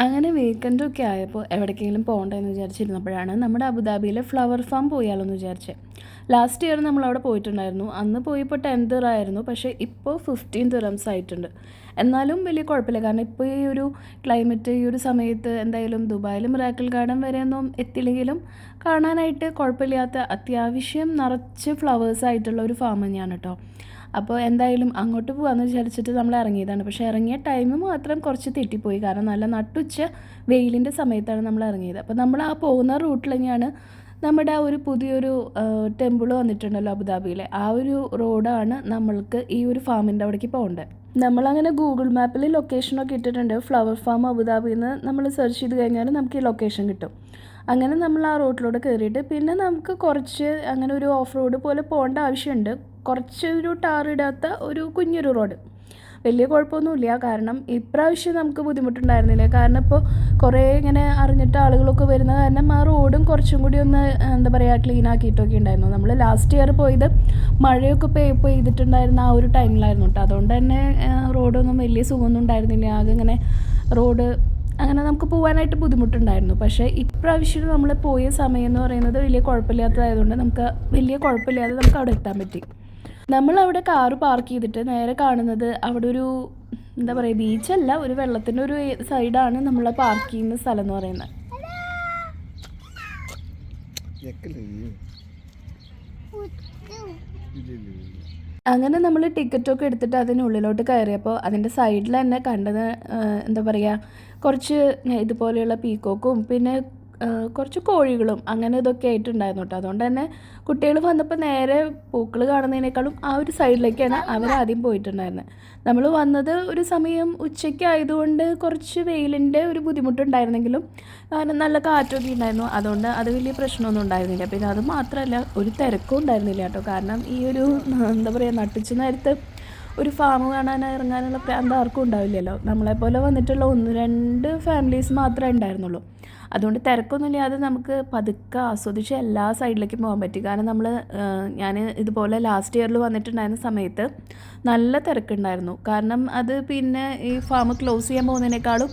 അങ്ങനെ വീക്കെൻഡൊക്കെ ആയപ്പോൾ എവിടേക്കെങ്കിലും പോകണ്ടെന്ന് വിചാരിച്ചിരുന്നപ്പോഴാണ് നമ്മുടെ അബുദാബിയിലെ ഫ്ലവർ ഫാം പോയാലോ എന്ന് വിചാരിച്ചത്. ലാസ്റ്റ് ഇയർ നമ്മളവിടെ പോയിട്ടുണ്ടായിരുന്നു. അന്ന് പോയപ്പോൾ 10 ദിറമായിരുന്നു. പക്ഷേ ഇപ്പോൾ 15 ദിറംസ് ആയിട്ടുണ്ട്. എന്നാലും വലിയ കുഴപ്പമില്ല. കാരണം ഇപ്പോൾ ഈ ഒരു ക്ലൈമറ്റ്, ഈ ഒരു സമയത്ത് എന്തായാലും ദുബായിലും മിറാക്കിൾ ഗാർഡൻ വരെയൊന്നും എത്തില്ലെങ്കിലും കാണാനായിട്ട് കുഴപ്പമില്ലാത്ത അത്യാവശ്യം നിറച്ച് ഫ്ലവേഴ്സ് ആയിട്ടുള്ള ഒരു ഫാം തന്നെയാണ് കേട്ടോ. അപ്പോൾ എന്തായാലും അങ്ങോട്ട് പോകാമെന്ന് വിചാരിച്ചിട്ട് നമ്മൾ ഇറങ്ങിയതാണ്. പക്ഷേ ഇറങ്ങിയ ടൈം മാത്രം കുറച്ച് തെറ്റിപ്പോയി. കാരണം നല്ല നട്ടുച്ച വെയിലിൻ്റെ സമയത്താണ് നമ്മൾ ഇറങ്ങിയത്. അപ്പോൾ നമ്മൾ ആ പോകുന്ന റൂട്ടിൽ തന്നെയാണ് നമ്മുടെ ആ ഒരു പുതിയൊരു ടെമ്പിൾ വന്നിട്ടുണ്ടല്ലോ അബുദാബിയിലെ. ആ ഒരു റോഡാണ് നമ്മൾക്ക് ഈ ഒരു ഫാമിൻ്റെ അവിടേക്ക് പോകേണ്ടത്. നമ്മളങ്ങനെ ഗൂഗിൾ മാപ്പിൽ ലൊക്കേഷനൊക്കെ ഇട്ടിട്ടുണ്ട്. ഫ്ലവർ ഫാം അബുദാബിയിൽ നിന്ന് നമ്മൾ സെർച്ച് ചെയ്ത് കഴിഞ്ഞാൽ നമുക്ക് ഈ ലൊക്കേഷൻ കിട്ടും. അങ്ങനെ നമ്മൾ ആ റോഡിലൂടെ കയറിയിട്ട് പിന്നെ നമുക്ക് കുറച്ച് അങ്ങനെ ഒരു ഓഫ് റോഡ് പോലെ പോകേണ്ട ആവശ്യമുണ്ട്. കുറച്ചൊരു ടാറിടാത്ത ഒരു കുഞ്ഞൊരു റോഡ്. വലിയ കുഴപ്പമൊന്നുമില്ല. കാരണം ഇപ്രാവശ്യം നമുക്ക് ബുദ്ധിമുട്ടുണ്ടായിരുന്നില്ല. കാരണം ഇപ്പോൾ കുറേ ഇങ്ങനെ അറിഞ്ഞിട്ട് ആളുകളൊക്കെ വരുന്ന കാരണം ആ റോഡും കുറച്ചും കൂടി ഒന്ന് എന്താ പറയുക ക്ലീൻ ആക്കിയിട്ടൊക്കെ ഉണ്ടായിരുന്നു. നമ്മൾ ലാസ്റ്റ് ഇയർ പോയത് മഴയൊക്കെ പെയ്തിട്ടുണ്ടായിരുന്ന ആ ഒരു ടൈമിലായിരുന്നു കേട്ടോ. അതുകൊണ്ട് തന്നെ റോഡൊന്നും വലിയ സുഖമൊന്നും ഉണ്ടായിരുന്നില്ല. ആകെ ഇങ്ങനെ റോഡ് അങ്ങനെ നമുക്ക് പോകാനായിട്ട് ബുദ്ധിമുട്ടുണ്ടായിരുന്നു. പക്ഷേ ഇപ്രാവശ്യം നമ്മൾ പോയ സമയം എന്ന് പറയുന്നത് വലിയ കുഴപ്പമില്ലാത്തതായതുകൊണ്ട് നമുക്ക് വലിയ കുഴപ്പമില്ലാതെ നമുക്ക് അവിടെ എത്താൻ പറ്റി. നമ്മളവിടെ കാറ് പാർക്ക് ചെയ്തിട്ട് നേരെ കാണുന്നത് അവിടെ ഒരു എന്താ പറയുക ബീച്ചല്ല, ഒരു വെള്ളത്തിൻ്റെ ഒരു സൈഡാണ് നമ്മൾ പാർക്ക് ചെയ്യുന്ന സ്ഥലം എന്ന് പറയുന്നത്. അങ്ങനെ നമ്മൾ ടിക്കറ്റൊക്കെ എടുത്തിട്ട് അതിനുള്ളിലോട്ട് കയറിയപ്പോൾ അതിൻ്റെ സൈഡിൽ തന്നെ കണ്ടത് എന്താ പറയുക കുറച്ച് ഇതുപോലെയുള്ള പീക്കോക്കും പിന്നെ കുറച്ച് കോഴികളും അങ്ങനെ ഇതൊക്കെ ആയിട്ടുണ്ടായിരുന്നു കേട്ടോ. അതുകൊണ്ട് തന്നെ കുട്ടികൾ വന്നപ്പോൾ നേരെ പൂക്കൾ കാണുന്നതിനേക്കാളും ആ ഒരു സൈഡിലേക്കാണ് അവരാദ്യം പോയിട്ടുണ്ടായിരുന്നത്. നമ്മൾ വന്നത് ഒരു സമയം ഉച്ചയ്ക്ക് ആയതുകൊണ്ട് കുറച്ച് വെയിലിൻ്റെ ഒരു ബുദ്ധിമുട്ടുണ്ടായിരുന്നെങ്കിലും കാരണം നല്ല കാറ്റൊക്കെ ഉണ്ടായിരുന്നു. അതുകൊണ്ട് അത് വലിയ പ്രശ്നമൊന്നും ഉണ്ടായിരുന്നില്ല. പിന്നെ അത് മാത്രമല്ല ഒരു തിരക്കും ഉണ്ടായിരുന്നില്ല കേട്ടോ. കാരണം ഈ ഒരു എന്താ പറയുക നട്ടുച്ച നേരത്ത് ഒരു ഫാം കാണാൻ ഇറങ്ങാനുള്ള പ്രാന്ത് ആർക്കും ഉണ്ടാവില്ലല്ലോ. നമ്മളെപ്പോലെ വന്നിട്ടുള്ള 1-2 ഫാമിലീസ് മാത്രമേ ഉണ്ടായിരുന്നുള്ളൂ. അതുകൊണ്ട് തിരക്കൊന്നുമില്ലാതെ നമുക്ക് പതുക്കെ ആസ്വദിച്ച് എല്ലാ സൈഡിലേക്കും പോകാൻ പറ്റി. കാരണം ഞാൻ ഇതുപോലെ ലാസ്റ്റ് ഇയറിൽ വന്നിട്ടുണ്ടായിരുന്ന സമയത്ത് നല്ല തിരക്കുണ്ടായിരുന്നു. കാരണം അത് പിന്നെ ഈ ഫാം ക്ലോസ് ചെയ്യാൻ പോകുന്നതിനേക്കാളും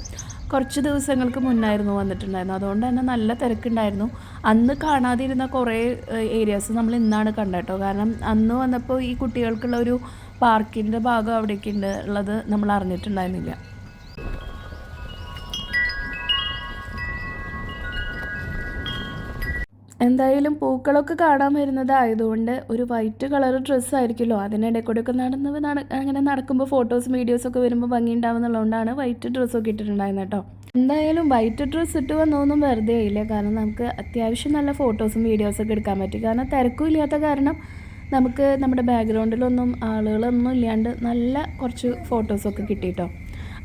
കുറച്ച് ദിവസങ്ങൾക്ക് മുന്നായിരുന്നു വന്നിട്ടുണ്ടായിരുന്നു. അതുകൊണ്ട് തന്നെ നല്ല തിരക്കുണ്ടായിരുന്നു. അന്ന് കാണാതിരുന്ന കുറേ ഏരിയാസ് നമ്മൾ ഇന്നാണ് കണ്ടേട്ടോ. കാരണം അന്ന് വന്നപ്പോൾ ഈ കുട്ടികൾക്കുള്ള ഒരു പാർക്കിൻ്റെ ഭാഗം അവിടേക്ക് ഉണ്ട് ഉള്ളത് നമ്മൾ അറിഞ്ഞിട്ടുണ്ടായിരുന്നില്ല. എന്തായാലും പൂക്കളൊക്കെ കാണാൻ വരുന്നതായതുകൊണ്ട് ഒരു വൈറ്റ് കളർ ഡ്രസ്സായിരിക്കുമല്ലോ, അതിനിടെ കൂടെയൊക്കെ അങ്ങനെ നടക്കുമ്പോൾ ഫോട്ടോസും വീഡിയോസൊക്കെ വരുമ്പോൾ ഭംഗി ഉണ്ടാവുന്നുള്ളതുകൊണ്ടാണ് വൈറ്റ് ഡ്രസ്സൊക്കെ ഇട്ടിട്ടുണ്ടായിരുന്നത് കേട്ടോ. എന്തായാലും വൈറ്റ് ഡ്രസ്സ് ഇട്ട് വന്നൊന്നും വെറുതെ ആയില്ല. കാരണം നമുക്ക് അത്യാവശ്യം നല്ല ഫോട്ടോസും വീഡിയോസൊക്കെ എടുക്കാൻ പറ്റി. കാരണം തിരക്കും ഇല്ലാത്ത കാരണം നമുക്ക് നമ്മുടെ ബാക്ക്ഗ്രൗണ്ടിലൊന്നും ആളുകളൊന്നും ഇല്ലാണ്ട് നല്ല കുറച്ച് ഫോട്ടോസൊക്കെ കിട്ടിയിട്ടോ.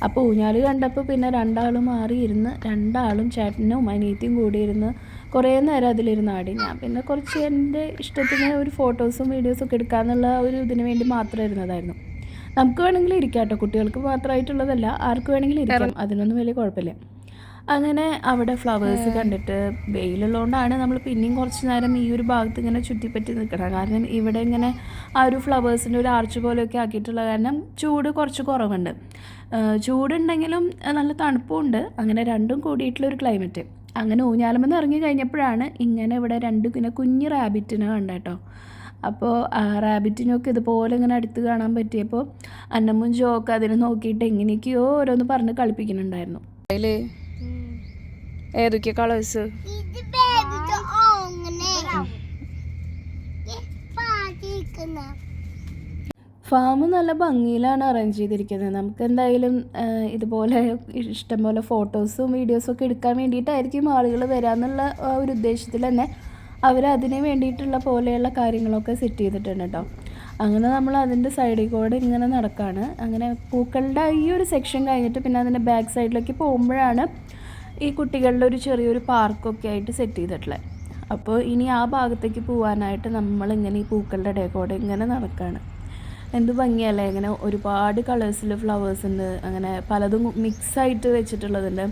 അപ്പോൾ ഊഞ്ഞാൽ കണ്ടപ്പോൾ പിന്നെ രണ്ടാളും മാറിയിരുന്ന് രണ്ടാളും ചേട്ടനും അനിയത്തിയും കൂടി ഇരുന്ന് കുറേ നേരം അതിലിരുന്ന് ആടി. ഞാൻ പിന്നെ കുറച്ച് എൻ്റെ ഇഷ്ടത്തിന് ഒരു ഫോട്ടോസും വീഡിയോസൊക്കെ എടുക്കാമെന്നുള്ള ഒരു ഇതിന് വേണ്ടി മാത്രം ഇരുന്നതായിരുന്നു. നമുക്ക് വേണമെങ്കിൽ ഇരിക്കാം കേട്ടോ, കുട്ടികൾക്ക് മാത്രമായിട്ടുള്ളതല്ല, ആർക്ക് വേണമെങ്കിലും ഇരിക്കാം, അതിനൊന്നും വലിയ കുഴപ്പമില്ല. അങ്ങനെ അവിടെ ഫ്ലവേഴ്സ് കണ്ടിട്ട് വെയിലുള്ളതുകൊണ്ടാണ് നമ്മൾ പിന്നെയും കുറച്ച് നേരം ഈ ഒരു ഭാഗത്ത് ഇങ്ങനെ ചുറ്റിപ്പറ്റി നിൽക്കണം. കാരണം ഇവിടെ ഇങ്ങനെ ആ ഒരു ഫ്ലവേഴ്സിൻ്റെ ഒരു ആർച്ച് പോലെയൊക്കെ ആക്കിയിട്ടുള്ള കാരണം ചൂട് കുറച്ച് കുറവുണ്ട്. ചൂടുണ്ടെങ്കിലും നല്ല തണുപ്പുമുണ്ട്. അങ്ങനെ രണ്ടും കൂടിയിട്ടുള്ളൊരു ക്ലൈമറ്റ്. അങ്ങനെ ഊഞ്ഞാലുമെന്ന് ഇറങ്ങി കഴിഞ്ഞപ്പോഴാണ് ഇങ്ങനെ ഇവിടെ 2 പിന്നെ കുഞ്ഞ് റാബിറ്റിനെ കണ്ടേട്ടോ. അപ്പോൾ ആ റാബിറ്റിനൊക്കെ ഇതുപോലെ ഇങ്ങനെ അടുത്ത് കാണാൻ പറ്റിയപ്പോൾ അന്നമ്മും ജോക്ക് അതിനെ നോക്കിയിട്ട് എങ്ങനെയൊക്കെയോ ഓരോന്ന് പറഞ്ഞ് കളിപ്പിക്കുന്നുണ്ടായിരുന്നു. അതിൽ ഏതൊക്കെ കളേഴ്സ്? ഫാം നല്ല ഭംഗിയിലാണ് അറേഞ്ച് ചെയ്തിരിക്കുന്നത്. നമുക്ക് എന്തായാലും ഇതുപോലെ ഇഷ്ടംപോലെ ഫോട്ടോസും വീഡിയോസും ഒക്കെ എടുക്കാൻ വേണ്ടിയിട്ടായിരിക്കും ആളുകൾ വരാമെന്നുള്ള ഒരു ഉദ്ദേശത്തിൽ തന്നെ അവരതിന് വേണ്ടിയിട്ടുള്ള പോലെയുള്ള കാര്യങ്ങളൊക്കെ സെറ്റ് ചെയ്തിട്ടുണ്ട് കേട്ടോ. അങ്ങനെ നമ്മൾ അതിൻ്റെ സൈഡിൽ കൂടെ ഇങ്ങനെ നടക്കുകയാണ്. അങ്ങനെ പൂക്കളുടെ ഈ ഒരു സെക്ഷൻ കഴിഞ്ഞിട്ട് പിന്നെ അതിൻ്റെ ബാക്ക് സൈഡിലേക്ക് പോകുമ്പോഴാണ് ഈ കുട്ടികളുടെ ഒരു ചെറിയൊരു പാർക്കൊക്കെ ആയിട്ട് സെറ്റ് ചെയ്തിട്ടുള്ളത്. അപ്പോൾ ഇനി ആ ഭാഗത്തേക്ക് പോകാനായിട്ട് നമ്മളിങ്ങനെ ഈ പൂക്കളുടെ ഇടയിൽ കൂടെ ഇങ്ങനെ നടക്കുകയാണ്. എന്ത് ഭംഗിയല്ലേ, ഇങ്ങനെ ഒരുപാട് കളേഴ്സിൽ ഫ്ലവേഴ്സ് ഉണ്ട്. അങ്ങനെ പലതും മിക്സായിട്ട് വെച്ചിട്ടുള്ളതുണ്ട്,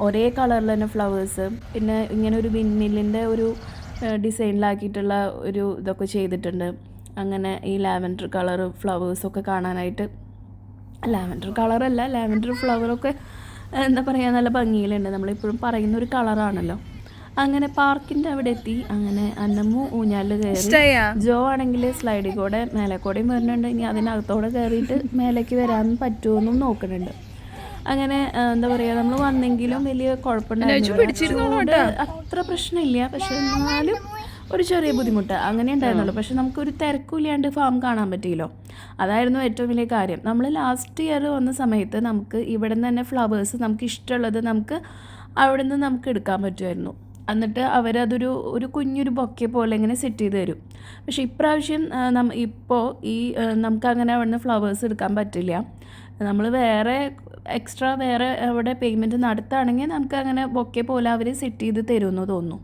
ഒരേ കളറിൽ തന്നെ ഫ്ലവേഴ്സ്. പിന്നെ ഇങ്ങനെ ഒരു വിൻമില്ലിൻ്റെ ഒരു ഡിസൈനിലാക്കിയിട്ടുള്ള ഒരു ഇതൊക്കെ ചെയ്തിട്ടുണ്ട്. അങ്ങനെ ഈ ലാവൻഡർ കളർ ഫ്ലവേഴ്സൊക്കെ കാണാനായിട്ട്, ലാവൻഡർ കളറല്ല ലാവൻഡർ ഫ്ലവറൊക്കെ എന്താ പറയുക, നല്ല ഭംഗിയിലുണ്ട്. നമ്മളിപ്പോഴും പറയുന്നൊരു കളറാണല്ലോ. അങ്ങനെ പാർക്കിൻ്റെ അവിടെ എത്തി. അങ്ങനെ അന്നമ്മു ഊഞ്ഞാലിൽ കയറി. ജോ ആണെങ്കിൽ സ്ലൈഡിൽ കൂടെ മേലെ കൂടെയും വരുന്നുണ്ട്. ഇനി അതിനകത്തോടെ കയറിയിട്ട് മേലേക്ക് വരാൻ പറ്റുമെന്നും നോക്കുന്നുണ്ട്. അങ്ങനെ എന്താ പറയുക, നമ്മൾ വന്നെങ്കിലും വലിയ കുഴപ്പമുണ്ടായിരുന്നില്ല. അത്ര പ്രശ്നമില്ല, പക്ഷെ എന്നാലും ഒരു ചെറിയ ബുദ്ധിമുട്ട് അങ്ങനെ ഉണ്ടായിരുന്നുള്ളൂ. പക്ഷെ നമുക്കൊരു തിരക്കില്ലാണ്ട് ഫാം കാണാൻ പറ്റിയല്ലോ. അതായിരുന്നു ഏറ്റവും വലിയ കാര്യം. നമ്മൾ ലാസ്റ്റ് ഇയർ വന്ന സമയത്ത് നമുക്ക് ഇവിടെ നിന്ന് തന്നെ ഫ്ലവേഴ്സ് നമുക്ക് ഇഷ്ടമുള്ളത് നമുക്ക് അവിടെ നിന്ന് നമുക്ക് എടുക്കാൻ പറ്റുമായിരുന്നു. എന്നിട്ട് അവരതൊരു കുഞ്ഞൊരു ബൊക്കെ പോലെ ഇങ്ങനെ സെറ്റ് ചെയ്ത് തരും. പക്ഷേ ഇപ്രാവശ്യം ഇപ്പോൾ നമുക്കങ്ങനെ അവിടെ നിന്ന് ഫ്ലവേഴ്സ് എടുക്കാൻ പറ്റില്ല. നമ്മൾ എക്സ്ട്രാ വേറെ അവിടെ പേയ്മെൻറ്റ് നടത്തുകയാണെങ്കിൽ നമുക്കങ്ങനെ ബൊക്കെ പോലെ അവർ സെറ്റ് ചെയ്ത് തരുമെന്ന് തോന്നുന്നു.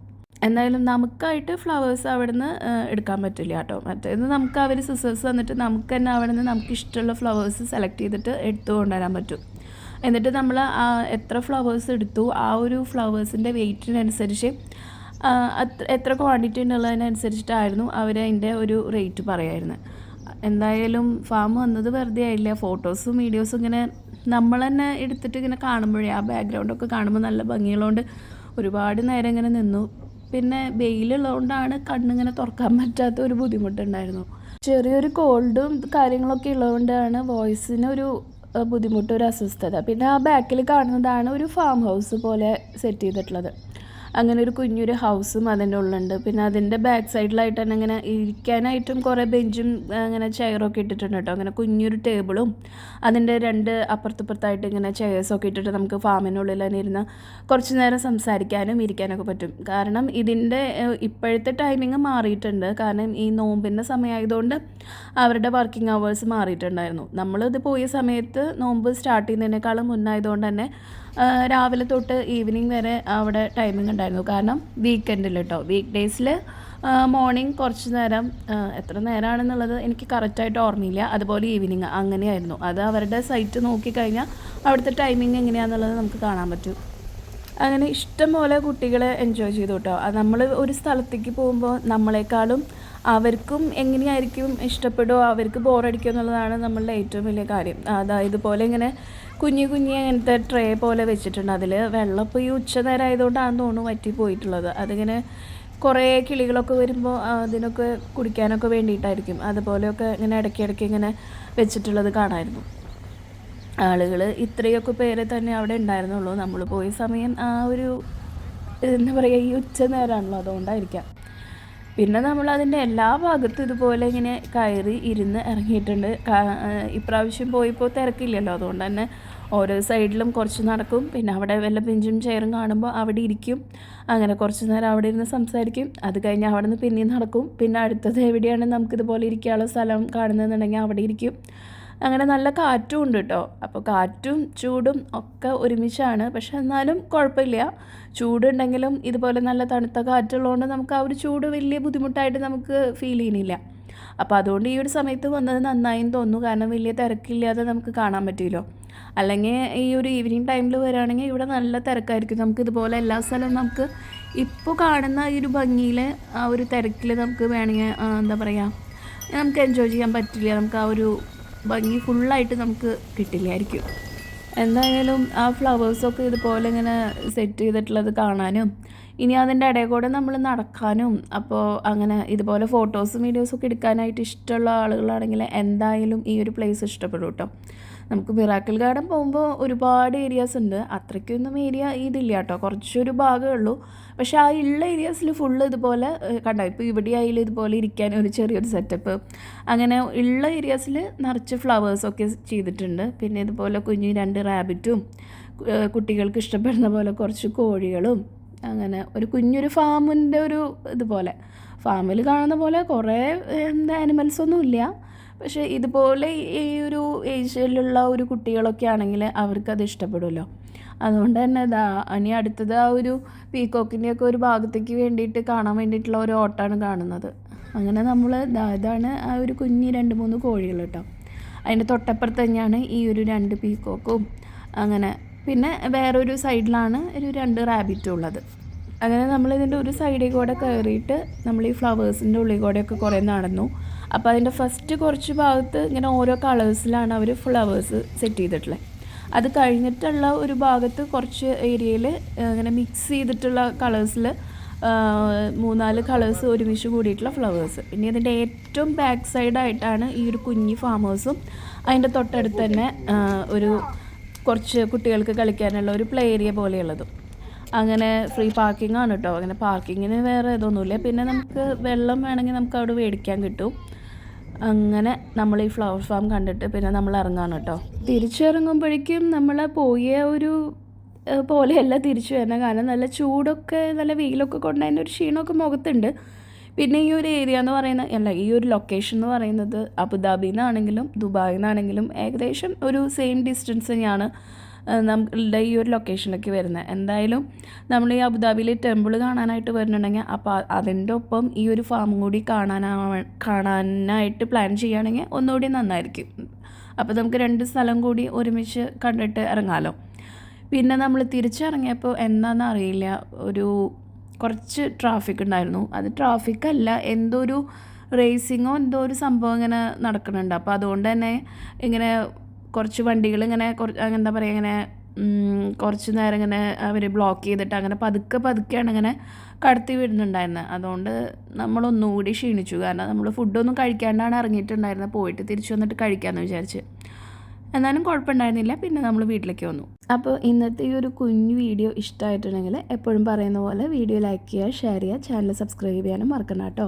എന്തായാലും നമുക്കായിട്ട് ഫ്ലവേഴ്സ് അവിടെ നിന്ന് എടുക്കാൻ പറ്റില്ല കേട്ടോ. മറ്റേത് നമുക്ക് അവർ സിസേഴ്സ് തന്നിട്ട് നമുക്ക് തന്നെ അവിടെ നിന്ന് നമുക്ക് ഇഷ്ടമുള്ള ഫ്ലവേഴ്സ് സെലക്ട് ചെയ്തിട്ട് എടുത്തു കൊണ്ടുവരാൻ പറ്റും. എന്നിട്ട് നമ്മൾ എത്ര ഫ്ലവേഴ്സ് എടുത്തു ആ ഒരു ഫ്ലവേഴ്സിൻ്റെ വെയ്റ്റിനനുസരിച്ച് എത്ര ക്വാണ്ടിറ്റി ഉള്ളതിനനുസരിച്ചിട്ടായിരുന്നു അവർ അതിൻ്റെ ഒരു റേറ്റ് പറയായിരുന്നു. എന്തായാലും ഫാം വന്നത് വെറുതെ ആയില്ല. ഫോട്ടോസും വീഡിയോസും ഇങ്ങനെ നമ്മൾ തന്നെ എടുത്തിട്ട് ഇങ്ങനെ കാണുമ്പോഴേ ആ ബാക്ക്ഗ്രൗണ്ടൊക്കെ കാണുമ്പോൾ നല്ല ഭംഗിയുള്ളതുകൊണ്ട് ഒരുപാട് നേരം ഇങ്ങനെ നിന്നു. പിന്നെ വെയിലുള്ളതുകൊണ്ടാണ് കണ്ണിങ്ങനെ തുറക്കാൻ പറ്റാത്ത ഒരു ബുദ്ധിമുട്ടുണ്ടായിരുന്നു. ചെറിയൊരു കോൾഡും കാര്യങ്ങളൊക്കെ ഉള്ളതുകൊണ്ടാണ് വോയിസിനൊരു ബുദ്ധിമുട്ട്, ഒരു അസ്വസ്ഥത. പിന്നെ ആ ബാക്കിൽ കാണുന്നതാണ് ഒരു ഫാം ഹൗസ് പോലെ സെറ്റ് ചെയ്തിട്ടുള്ളത്. അങ്ങനെ ഒരു കുഞ്ഞൊരു ഹൗസും അതിൻ്റെ ഉള്ളുണ്ട്. പിന്നെ അതിൻ്റെ ബാക്ക് സൈഡിലായിട്ട് തന്നെ ഇങ്ങനെ ഇരിക്കാനായിട്ടും കുറേ ബെഞ്ചും അങ്ങനെ ചെയറൊക്കെ ഇട്ടിട്ടുണ്ട് കേട്ടോ. അങ്ങനെ കുഞ്ഞൊരു ടേബിളും അതിൻ്റെ രണ്ട് അപ്പുറത്തിപ്പുറത്തായിട്ട് ഇങ്ങനെ ചെയർസൊക്കെ ഇട്ടിട്ട് നമുക്ക് ഫാമിനുള്ളിൽ തന്നെ ഇരുന്ന് കുറച്ച് നേരം സംസാരിക്കാനും ഇരിക്കാനൊക്കെ പറ്റും. കാരണം ഇതിൻ്റെ ഇപ്പോഴത്തെ ടൈമിങ് മാറിയിട്ടുണ്ട്. കാരണം ഈ നോമ്പിൻ്റെ സമയമായതുകൊണ്ട് അവരുടെ വർക്കിംഗ് അവേഴ്സ് മാറിയിട്ടുണ്ടായിരുന്നു. നമ്മളിത് പോയ സമയത്ത് നോമ്പ് സ്റ്റാർട്ട് ചെയ്യുന്നതിനേക്കാളും മുന്നായതുകൊണ്ട് തന്നെ രാവിലെ തൊട്ട് ഈവനിങ് വരെ അവിടെ ടൈമിംഗ് ഉണ്ടായിരുന്നു. കാരണം വീക്കെൻഡിൽ കേട്ടോ, വീക്ക് ഡേയ്സിൽ മോർണിംഗ് കുറച്ച് നേരം, എത്ര നേരമാണെന്നുള്ളത് എനിക്ക് കറക്റ്റായിട്ട് ഓർമ്മയില്ല. അതുപോലെ ഈവനിങ് അങ്ങനെയായിരുന്നു. അത് അവരുടെ സൈറ്റ് നോക്കിക്കഴിഞ്ഞാൽ അവിടുത്തെ ടൈമിംഗ് എങ്ങനെയാണെന്നുള്ളത് നമുക്ക് കാണാൻ പറ്റും. അങ്ങനെ ഇഷ്ടം പോലെ കുട്ടികളെ എൻജോയ് ചെയ്തു കേട്ടോ. നമ്മൾ ഒരു സ്ഥലത്തേക്ക് പോകുമ്പോൾ നമ്മളെക്കാളും അവർക്കും എങ്ങനെയായിരിക്കും ഇഷ്ടപ്പെടുമോ, അവർക്ക് ബോറടിക്കുക എന്നുള്ളതാണ് നമ്മളുടെ ഏറ്റവും വലിയ കാര്യം. അതായത് ഇതുപോലെ ഇങ്ങനെ കുഞ്ഞു അങ്ങനത്തെ ട്രേ പോലെ വെച്ചിട്ടുണ്ട്. അതിൽ വെള്ളം ഇപ്പോൾ ഈ ഉച്ച നേരം ആയതുകൊണ്ടാണെന്ന് തോന്നുന്നു വറ്റി പോയിട്ടുള്ളത്. അതിങ്ങനെ കുറേ കിളികളൊക്കെ വരുമ്പോൾ അതിനൊക്കെ കുടിക്കാനൊക്കെ വേണ്ടിയിട്ടായിരിക്കും. അതുപോലെയൊക്കെ ഇങ്ങനെ ഇടയ്ക്കിടയ്ക്ക് ഇങ്ങനെ വെച്ചിട്ടുള്ളത് കാണാമായിരുന്നു. ആളുകൾ ഇത്രയൊക്കെ പേരെ തന്നെ അവിടെ ഉണ്ടായിരുന്നുള്ളൂ. നമ്മൾ പോയ സമയം ആ ഒരു എന്താ പറയുക, ഈ ഉച്ച നേരമാണല്ലോ, അതുകൊണ്ടായിരിക്കാം. പിന്നെ നമ്മൾ അതിൻ്റെ എല്ലാ ഭാഗത്തും ഇതുപോലെ ഇങ്ങനെ കയറി ഇരുന്ന് ഇറങ്ങിയിട്ടുണ്ട്. ഇപ്രാവശ്യം പോയപ്പോൾ തിരക്കില്ലല്ലോ, അതുകൊണ്ട് തന്നെ ഓരോ സൈഡിലും കുറച്ച് നടക്കും. പിന്നെ അവിടെ വല്ല ബെഞ്ചും ചെയറും കാണുമ്പോൾ അവിടെ ഇരിക്കും. അങ്ങനെ കുറച്ച് നേരം അവിടെ ഇരുന്ന് സംസാരിക്കും. അത് കഴിഞ്ഞ് അവിടെ നിന്ന് പിന്നെയും നടക്കും. പിന്നെ അടുത്തത് എവിടെയാണ് നമുക്കിതുപോലെ ഇരിക്കാനുള്ള സ്ഥലം കാണുന്നതെന്നുണ്ടെങ്കിൽ അവിടെ ഇരിക്കും. അങ്ങനെ നല്ല കാറ്റും ഉണ്ട് കേട്ടോ. അപ്പോൾ കാറ്റും ചൂടും ഒക്കെ ഒരുമിച്ചാണ്. പക്ഷെ എന്നാലും കുഴപ്പമില്ല. ചൂടുണ്ടെങ്കിലും ഇതുപോലെ നല്ല തണുത്ത കാറ്റുള്ളതുകൊണ്ട് നമുക്ക് ആ ഒരു ചൂട് വലിയ ബുദ്ധിമുട്ടായിട്ട് നമുക്ക് ഫീൽ ചെയ്യുന്നില്ല. അപ്പോൾ അതുകൊണ്ട് ഈ ഒരു സമയത്ത് വന്നത് നന്നായെന്ന് തോന്നുന്നു. കാരണം വലിയ തിരക്കില്ലാതെ നമുക്ക് കാണാൻ പറ്റുമല്ലോ. അല്ലെങ്കിൽ ഈ ഒരു ഈവനിങ് ടൈമിൽ വരികയാണെങ്കിൽ ഇവിടെ നല്ല തിരക്കായിരിക്കും. നമുക്ക് ഇതുപോലെ എല്ലാ സ്ഥലവും നമുക്ക് ഇപ്പോൾ കാണുന്ന ഈ ഒരു ഭംഗിയിൽ ആ ഒരു തിരക്കിൽ നമുക്ക് വേണമെങ്കിൽ എന്താ പറയുക, നമുക്ക് എൻജോയ് ചെയ്യാൻ പറ്റില്ല. നമുക്ക് ആ ഒരു ഭംഗി ഫുള്ളായിട്ട് നമുക്ക് കിട്ടില്ലായിരിക്കും. എന്തായാലും ആ ഫ്ലവേഴ്സൊക്കെ ഇതുപോലെ ഇങ്ങനെ സെറ്റ് ചെയ്തിട്ടുള്ളത് കാണാനും ഇനി അതിൻ്റെ ഇടയിൽ കൂടെ നമ്മൾ നടക്കാനും, അപ്പോൾ അങ്ങനെ ഇതുപോലെ ഫോട്ടോസും വീഡിയോസൊക്കെ എടുക്കാനായിട്ട് ഇഷ്ടമുള്ള ആളുകളാണെങ്കിൽ എന്തായാലും ഈ ഒരു പ്ലേസ് ഇഷ്ടപ്പെടും കേട്ടോ. നമുക്ക് മിറാക്കിൾ ഗാർഡൻ പോകുമ്പോൾ ഒരുപാട് ഏരിയാസ് ഉണ്ട്. അത്രയ്ക്കൊന്നും ഏരിയ ഇതില്ല കേട്ടോ, കുറച്ചൊരു ഭാഗമേ ഉള്ളൂ. പക്ഷേ ആ ഉള്ള ഏരിയാസിൽ ഫുള്ള് ഇതുപോലെ കണ്ടോ, ഇപ്പോൾ ഇവിടെ ആയാലും ഇതുപോലെ ഇരിക്കാൻ ഒരു ചെറിയൊരു സെറ്റപ്പ്, അങ്ങനെ ഉള്ള ഏരിയാസിൽ നിറച്ച് ഫ്ലവേഴ്സൊക്കെ ചെയ്തിട്ടുണ്ട്. പിന്നെ ഇതുപോലെ കുഞ്ഞു 2 റാബിറ്റും കുട്ടികൾക്ക് ഇഷ്ടപ്പെടുന്ന പോലെ കുറച്ച് കോഴികളും, അങ്ങനെ ഒരു കുഞ്ഞൊരു ഫാമിൻ്റെ ഒരു ഇതുപോലെ ഫാമിൽ കാണുന്ന പോലെ കുറേ ആനിമൽസൊന്നും ഇല്ല. പക്ഷേ ഇതുപോലെ ഈ ഒരു ഏജിലുള്ള ഒരു കുട്ടികളൊക്കെ ആണെങ്കിൽ അവർക്കത് ഇഷ്ടപ്പെടുമല്ലോ. അതുകൊണ്ട് തന്നെ ഇനി അടുത്തത് ആ ഒരു പീക്കോക്കിൻ്റെയൊക്കെ ഒരു ഭാഗത്തേക്ക് വേണ്ടിയിട്ട് കാണാൻ വേണ്ടിയിട്ടുള്ള ഒരു ഓട്ടമാണ് കാണുന്നത്. അങ്ങനെ നമ്മൾ ഇതാണ് ആ ഒരു കുഞ്ഞ് 2-3 കോഴികൾ കേട്ടോ. അതിൻ്റെ തൊട്ടപ്പുറത്ത് തന്നെയാണ് ഈ ഒരു 2 പീക്കോക്കും. അങ്ങനെ പിന്നെ വേറൊരു സൈഡിലാണ് ഒരു 2 റാബിറ്റും ഉള്ളത്. അങ്ങനെ നമ്മളിതിൻ്റെ ഒരു സൈഡിൽ കൂടെ കയറിയിട്ട് നമ്മൾ ഈ ഫ്ലവേഴ്സിൻ്റെ ഉള്ളിൽ കൂടെയൊക്കെ കുറേ നടന്നു. അപ്പോൾ അതിൻ്റെ ഫസ്റ്റ് കുറച്ച് ഭാഗത്ത് ഇങ്ങനെ ഓരോ കളേഴ്സിലാണ് അവർ ഫ്ലവേഴ്സ് സെറ്റ് ചെയ്തിട്ടുള്ളത്. അത് കഴിഞ്ഞിട്ടുള്ള ഒരു ഭാഗത്ത് കുറച്ച് ഏരിയയിൽ ഇങ്ങനെ മിക്സ് ചെയ്തിട്ടുള്ള കളേഴ്സിൽ 3-4 കളേഴ്സ് ഒരുമിച്ച് കൂടിയിട്ടുള്ള ഫ്ലവേഴ്സ്. പിന്നെ ഇതിൻ്റെ ഏറ്റവും ബാക്ക് സൈഡായിട്ടാണ് ഈ ഒരു കുഞ്ഞി ഫാം ഹൗസും അതിൻ്റെ തൊട്ടടുത്ത് തന്നെ ഒരു കുറച്ച് കുട്ടികൾക്ക് കളിക്കാനുള്ള ഒരു പ്ലേ ഏരിയ പോലെയുള്ളതും. അങ്ങനെ ഫ്രീ പാർക്കിംഗ് ആണ് കേട്ടോ. അങ്ങനെ പാർക്കിങ്ങിന് വേറെ ഇതൊന്നുമില്ല. പിന്നെ നമുക്ക് വെള്ളം വേണമെങ്കിൽ നമുക്ക് അവിടെ മേടിക്കാൻ കിട്ടും. അങ്ങനെ നമ്മൾ ഈ ഫ്ലവർ ഫാം കണ്ടിട്ട് പിന്നെ നമ്മൾ ഇറങ്ങാണ് കേട്ടോ. തിരിച്ചിറങ്ങുമ്പോഴേക്കും നമ്മൾ പോയ ഒരു പോലെയല്ല തിരിച്ചു വരുന്നത്. കാരണം നല്ല ചൂടൊക്കെ നല്ല വെയിലൊക്കെ കൊണ്ട് അതിൻ്റെ ഒരു ക്ഷീണമൊക്കെ മുഖത്തുണ്ട്. പിന്നെ ഈ ഒരു ഏരിയ എന്ന് പറയുന്നത് ഈ ഒരു ലൊക്കേഷൻ എന്ന് പറയുന്നത് അബുദാബിയിൽ നിന്നാണെങ്കിലും ദുബായിൽ നിന്നാണെങ്കിലും ഏകദേശം ഒരു സെയിം ഡിസ്റ്റൻസ് തന്നെയാണ് നമ്മളുടെ ഈ ഒരു ലൊക്കേഷനിലേക്ക് വരുന്നത്. എന്തായാലും നമ്മൾ ഈ അബുദാബിയിൽ ടെമ്പിൾ കാണാനായിട്ട് വരുന്നുണ്ടെങ്കിൽ അപ്പോൾ അതിൻ്റെ ഒപ്പം ഈ ഒരു ഫാമും കൂടി കാണാനായിട്ട് പ്ലാൻ ചെയ്യുകയാണെങ്കിൽ ഒന്നുകൂടി നന്നായിരിക്കും. അപ്പോൾ നമുക്ക് 2 സ്ഥലം കൂടി ഒരുമിച്ച് കണ്ടിട്ട് ഇറങ്ങാമല്ലോ. പിന്നെ നമ്മൾ തിരിച്ചിറങ്ങിയപ്പോൾ എന്താണെന്ന് അറിയില്ല, കുറച്ച് ട്രാഫിക് ഉണ്ടായിരുന്നു. അത് ട്രാഫിക്കല്ല, എന്തോ ഒരു റേസിങ്ങോ എന്തോ ഒരു സംഭവം ഇങ്ങനെ നടക്കുന്നുണ്ട്. അപ്പോൾ അതുകൊണ്ട് തന്നെ ഇങ്ങനെ കുറച്ച് വണ്ടികൾ ഇങ്ങനെ എന്താ പറയുക, ഇങ്ങനെ കുറച്ച് നേരം ഇങ്ങനെ അവർ ബ്ലോക്ക് ചെയ്തിട്ട് അങ്ങനെ പതുക്കെയാണ് ഇങ്ങനെ കടത്തി വിടുന്നുണ്ടായിരുന്നത്. അതുകൊണ്ട് നമ്മളൊന്നുകൂടി ക്ഷീണിച്ചു. കാരണം നമ്മൾ ഫുഡൊന്നും കഴിക്കാണ്ടാണ് ഇറങ്ങിയിട്ടുണ്ടായിരുന്നത്. പോയിട്ട് തിരിച്ചു വന്നിട്ട് കഴിക്കാമെന്ന് വിചാരിച്ച്. എന്നാലും കുഴപ്പമുണ്ടായിരുന്നില്ല. പിന്നെ നമ്മൾ വീട്ടിലേക്ക് വന്നു. അപ്പോൾ ഇന്നത്തെ ഈ ഒരു കുഞ്ഞു വീഡിയോ ഇഷ്ടമായിട്ടുണ്ടെങ്കിൽ എപ്പോഴും പറയുന്ന പോലെ വീഡിയോ ലൈക്ക് ചെയ്യുക, ഷെയർ ചെയ്യുക, ചാനൽ സബ്സ്ക്രൈബ് ചെയ്യാനും മറക്കണ്ട കേട്ടോ.